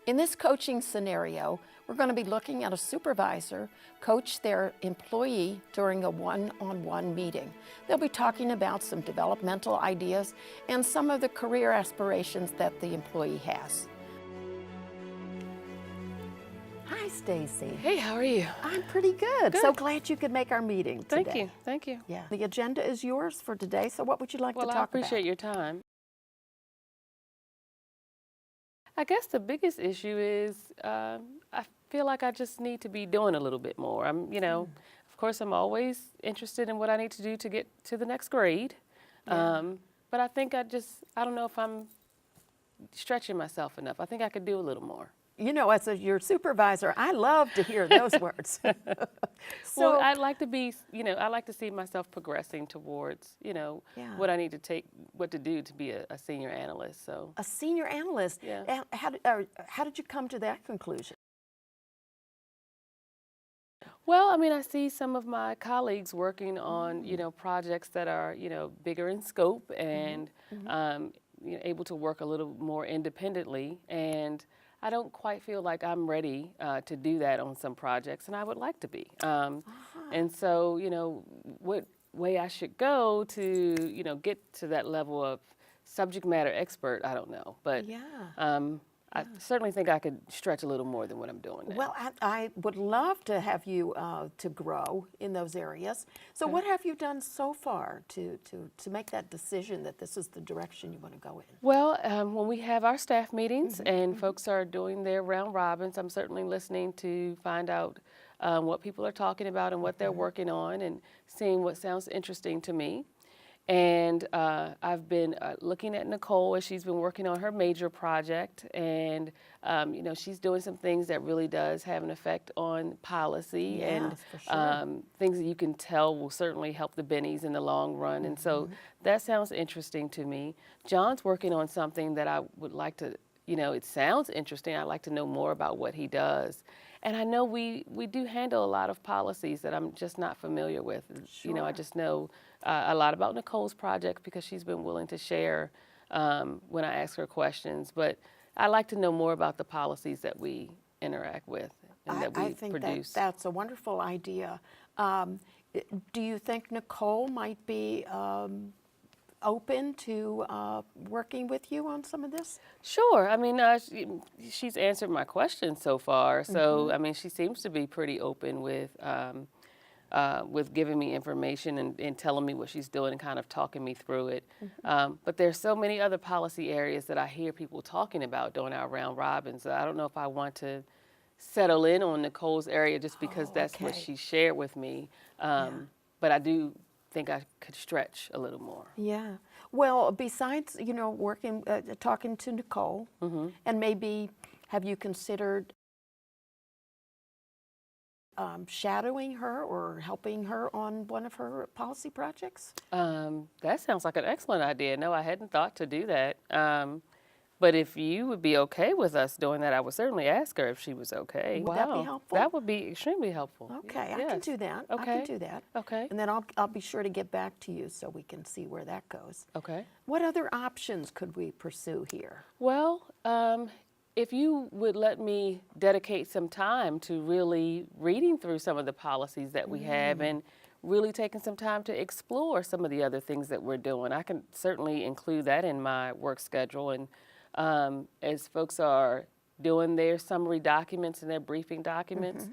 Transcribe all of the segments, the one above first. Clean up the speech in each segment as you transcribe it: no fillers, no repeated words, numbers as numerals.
In this coaching scenario, we're going to be looking at a supervisor coach their employee during a one-on-one meeting. They'll be talking about some developmental ideas and some of the career aspirations that the employee has. Hi, Stacy. Hey, how are you? I'm pretty good. Good. So glad you could make our meeting today. Thank you. Thank you. Yeah. The agenda is yours for today, so what would you like to Well, talk I about? appreciate your time. I guess the biggest issue is I feel like I just need to be doing a little bit more. Of course, I'm always interested in what I need to do to get to the next grade. Yeah. But I think I don't know if I'm stretching myself enough. I think I could do a little more. You know, as your supervisor, I love to hear those words. Well, I'd like to be, I like to see myself progressing towards, Yeah. what to do to be a senior analyst. So A senior analyst. Yeah. How did you come to that conclusion? Well, I see some of my colleagues working on, projects that are, bigger in scope and able to work a little more independently. And I don't quite feel like I'm ready to do that on some projects, and I would like to be. And so, what way I should go to, get to that level of subject matter expert, I don't know. But Yeah. I certainly think I could stretch a little more than what I'm doing now. Well, I would love to have you to grow in those areas. So what have you done so far to make that decision that this is the direction you want to go in? Well, when we have our staff meetings and folks are doing their round robins, I'm certainly listening to find out what people are talking about and what they're working on and seeing what sounds interesting to me. And I've been looking at Nicole as she's been working on her major project, and she's doing some things that really does have an effect on policy and Yes, for sure. things that you can tell will certainly help the Bennies in the long run. And so that sounds interesting to me. John's working on something that I would like to, it sounds interesting. I'd like to know more about what he does. And I know we do handle a lot of policies that I'm just not familiar with. I Sure. just know a lot about Nicole's project because she's been willing to share when I ask her questions. But I like to know more about the policies that we interact with and that we I think produce. that's a wonderful idea. Do you think Nicole might be open to working with you on some of this? Sure. She's answered my questions so far. So, she seems to be pretty open with giving me information and telling me what she's doing and kind of talking me through it. But there's so many other policy areas that I hear people talking about during our round robins. I don't know if I want to settle in on Nicole's area just because that's what okay. she shared with me. But I do think I could stretch a little more. Yeah. Well, besides, working, talking to Nicole, and maybe have you considered shadowing her or helping her on one of her policy projects? That sounds like an excellent idea. No, I hadn't thought to do that. But if you would be okay with us doing that, I would certainly ask her if she was okay. Would that be helpful? That would be extremely helpful. Okay, I can Yes. do that. I Okay. can do that. Okay. And then I'll be sure to get back to you so we can see where that goes. Okay. What other options could we pursue here? Well, if you would let me dedicate some time to really reading through some of the policies that we have and really taking some time to explore some of the other things that we're doing, I can certainly include that in my work schedule. And as folks are doing their summary documents and their briefing documents,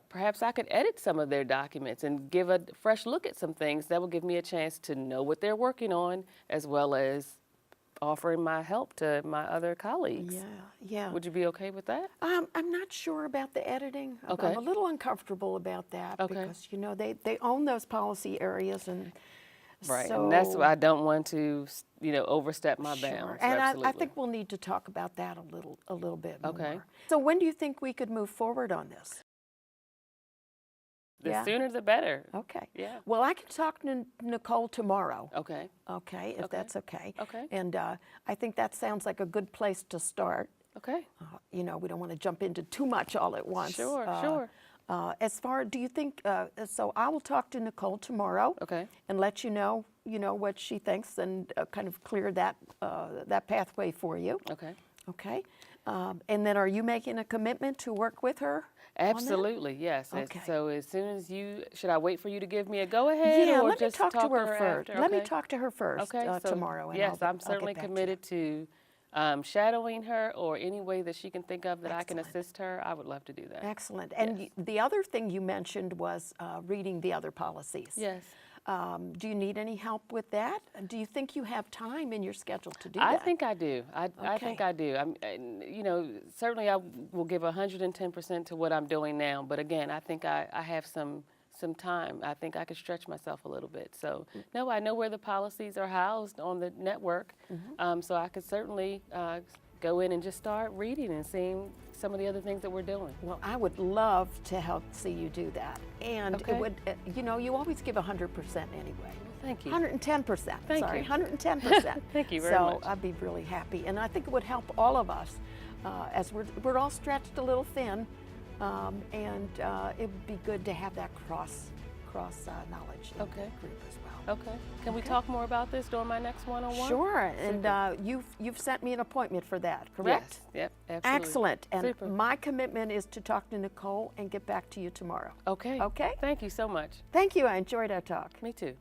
perhaps I could edit some of their documents and give a fresh look at some things that will give me a chance to know what they're working on, as well as offering my help to my other colleagues. Yeah. Would you be okay with that? I'm not sure about the editing. Okay. I'm a little uncomfortable about that Okay. because, they own those policy areas and Right, so, and that's why I don't want to, overstep my sure. bounds. And I Absolutely. think we'll need to talk about that a little bit Okay. more. So when do you think we could move forward on this? The Yeah. sooner the better. Okay. Yeah. Well, I can talk to Nicole tomorrow. Okay. Okay, if that's okay. Okay. And I think that sounds like a good place to start. Okay. We don't want to jump into too much all at once. Sure. Sure. Do you think, so I will talk to Nicole tomorrow. Okay. And let you know, what she thinks and kind of clear that pathway for you. Okay. Okay. And then are you making a commitment to work with her? on that? Absolutely, yes. Okay. So as soon as should I wait for you to give me a go-ahead Yeah, or let me just talk to her first. after? Let me Okay. talk to her first Okay, so tomorrow. And yes, I'll I'm get certainly back to you. committed to shadowing her or any way that she can think of that I can Excellent. assist her. I would love to do that. Excellent. And Yes. the other thing you mentioned was reading the other policies. Yes. Do you need any help with that? Do you think you have time in your schedule to do I that? think I do. I think Okay. I do. Certainly I will give 110% to what I'm doing now. But again, I think I have some time. I think I could stretch myself a little bit. So no, I know where the policies are housed on the network. So I could certainly go in and just start reading and seeing some of the other things that we're doing. Well, I would love to help see you do that. And Okay. it would, you always give 100% anyway. Thank you. 110%. Thank Sorry, you. 110%. Thank you very so much. I'd be really happy. And I think it would help all of us as we're all stretched a little thin. And it would be good to have that cross knowledge in Okay. the group as well. Okay. Can we Okay. talk more about this during my next one-on-one? Sure. And you've sent me an appointment for that, correct? Yes. Yep. Absolutely. Excellent. And Super. my commitment is to talk to Nicole and get back to you tomorrow. Okay. Okay? Thank you so much. Thank you. I enjoyed our talk. Me too.